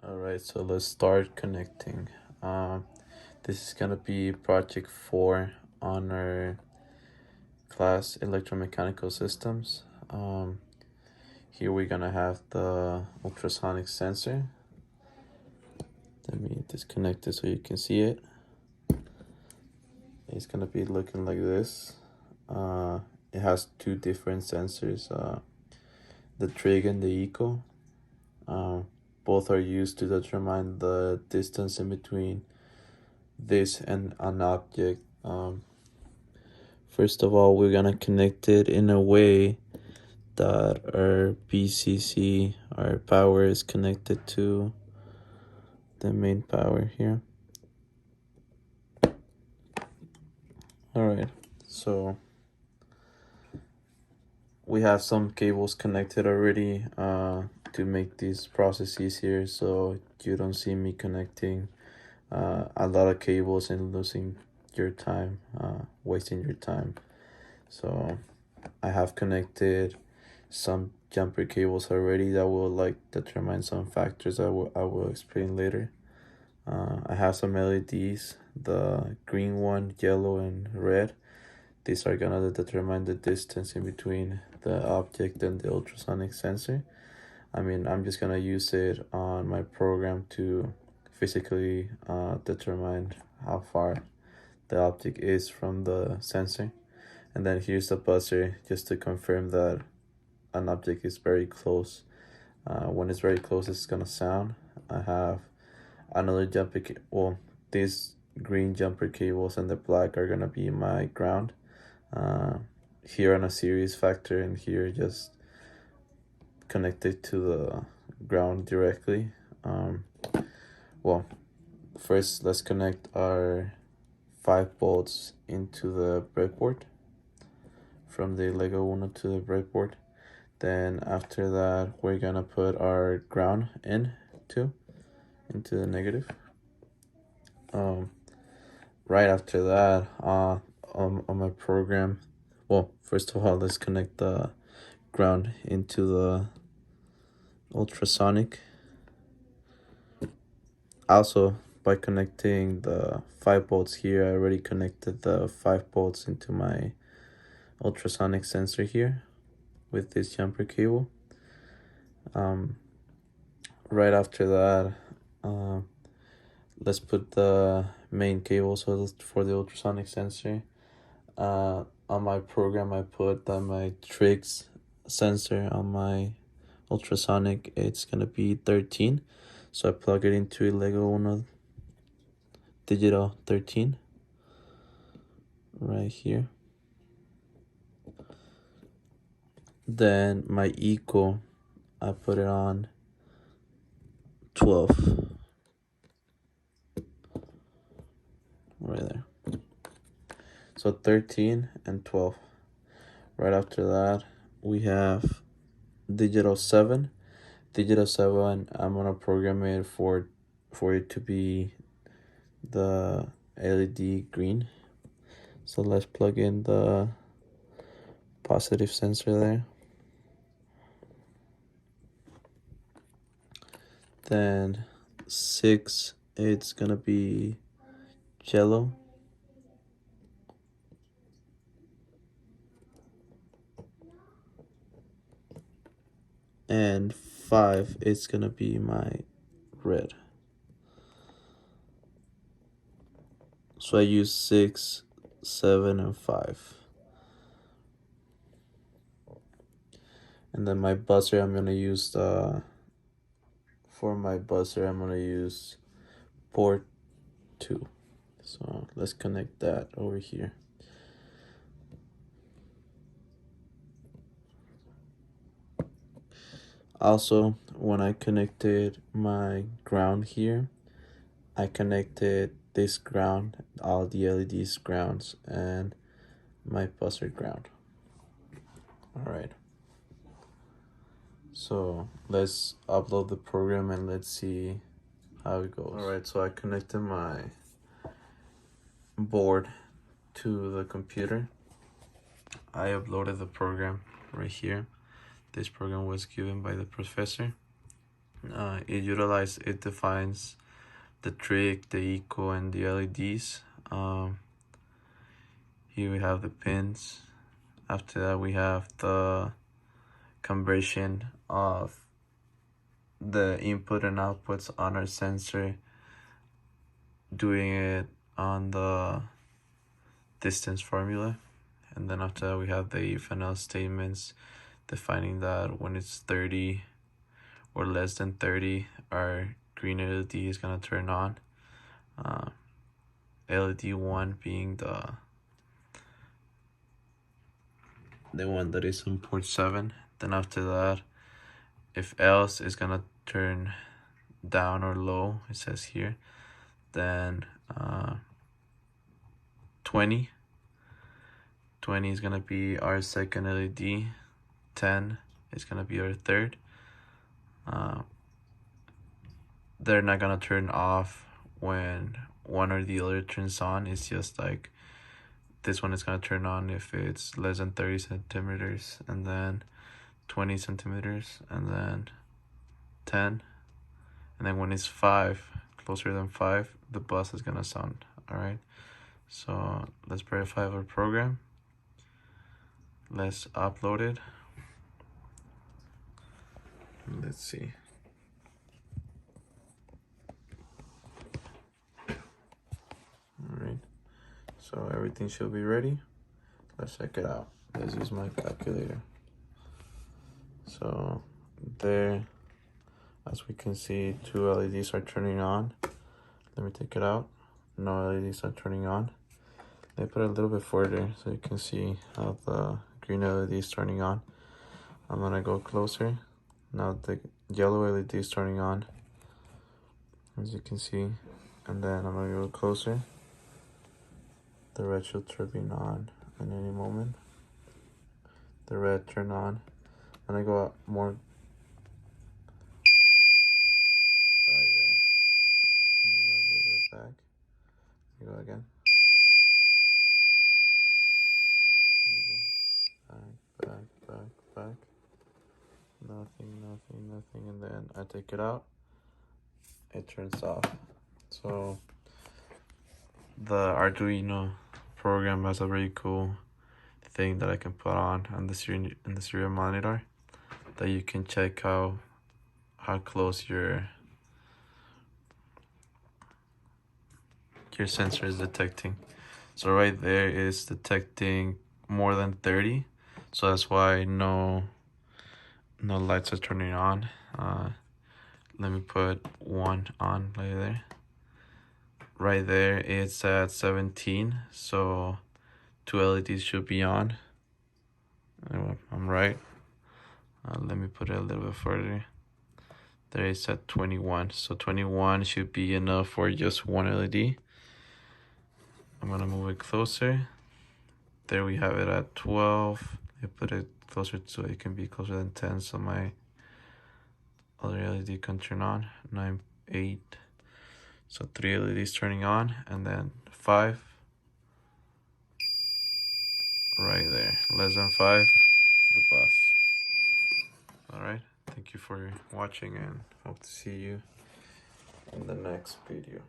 All right, so let's start connecting. Um, this is gonna be project 4 on our class electromechanical systems. Here we're gonna have the ultrasonic sensor. Let me disconnect it so you can see it. It's gonna be looking like this. It has two different sensors, the trig and the eco. Both are used to determine the distance in between this and an object. First of all, we're gonna connect it in a way that our BCC, our power, is connected to the main power here. Alright, so we have some cables connected already to make this process easier, so you don't see me connecting a lot of cables and losing your time, wasting your time. So I have connected some jumper cables already that will determine some factors I will explain later. I have some LEDs, the green one, yellow, and red. These are gonna determine the distance in between the object and the ultrasonic sensor. I'm just gonna use it on my program to physically determine how far the object is from the sensor. And then here's the buzzer just to confirm that an object is very close. When it's very close, it's gonna sound. I have another these green jumper cables and the black are gonna be my ground. Here on a series factor, and here just connected to the ground directly. Well, first let's connect our 5 volts into the breadboard from the Lego Uno to the breadboard. Then after that, we're gonna put our ground into the negative. Right after that, on my program, well, first of all, let's connect the ground into the ultrasonic. Also, by connecting the 5 volts here, I already connected the 5 volts into my ultrasonic sensor here with this jumper cable. Right after that, let's put the main cable for the ultrasonic sensor. On my program, I put my Trix sensor on my ultrasonic. It's gonna be 13, so I plug it into a Lego Uno digital 13 right here. Then my eco, I put it on 12 right there. So 13 and 12. Right after that, we have digital 7. Digital 7, I'm gonna program it for it to be the LED green. So let's plug in the positive sensor there. Then 6, it's gonna be yellow. And 5, it's gonna be my red. So I use 6, 7, and 5. And then my buzzer, for my buzzer, I'm gonna use port 2. So let's connect that over here. Also, when I connected my ground here, I connected this ground, all the LEDs grounds, and my buzzer ground. Alright. So let's upload the program and let's see how it goes. Alright, so I connected my board to the computer. I uploaded the program right here. This program was given by the professor. it defines the trick, the eco, and the LEDs. Here we have the pins. After that, we have the conversion of the input and outputs on our sensor, doing it on the distance formula. And then after that, we have the if and else statements, defining that when it's 30 or less than 30, our green LED is gonna turn on. LED 1 being the one that is on port 7. Then after that, if else is gonna turn down or low, it says here. Then 20 is gonna be our second LED. 10 is gonna be our third. They're not gonna turn off when one or the other turns on. It's just like this one is gonna turn on if it's less than 30 centimeters, and then 20 centimeters, and then 10, and then when it's 5, closer than 5, the bus is gonna sound. All right, so let's verify our program. Let's upload it. Let's see. All right, so everything should be ready. Let's check it out. Let's use my calculator. So there, as we can see, 2 LEDs are turning on. Let me take it out. No LEDs are turning on. Let me put it a little bit further so you can see how the green LED is turning on. I'm gonna go closer. Now the yellow LED is turning on, as you can see. And then I'm gonna go closer. The red should turn on in any moment. The red turn on. And I go out more right there. Let me go a little bit back. Let me go again. Let me go back. Nothing. And then I take it out. It turns off. So the Arduino program has a very cool thing that I can put on the serial monitor, that you can check how close your sensor is detecting. So right there is detecting more than 30, so that's why no lights are turning on. Let me put 1 on right there. Right there it's at 17, so 2 LEDs should be on. I'm right. Let me put it a little bit further. There it's at 21, so 21 should be enough for just 1 LED. I'm gonna move it closer. There we have it at 12. I put it closer so it can be closer than 10, so my other LED can turn on. 9, 8. So 3 LEDs turning on, and then 5. Right there, less than 5, the bus. Alright, thank you for watching, and hope to see you in the next video.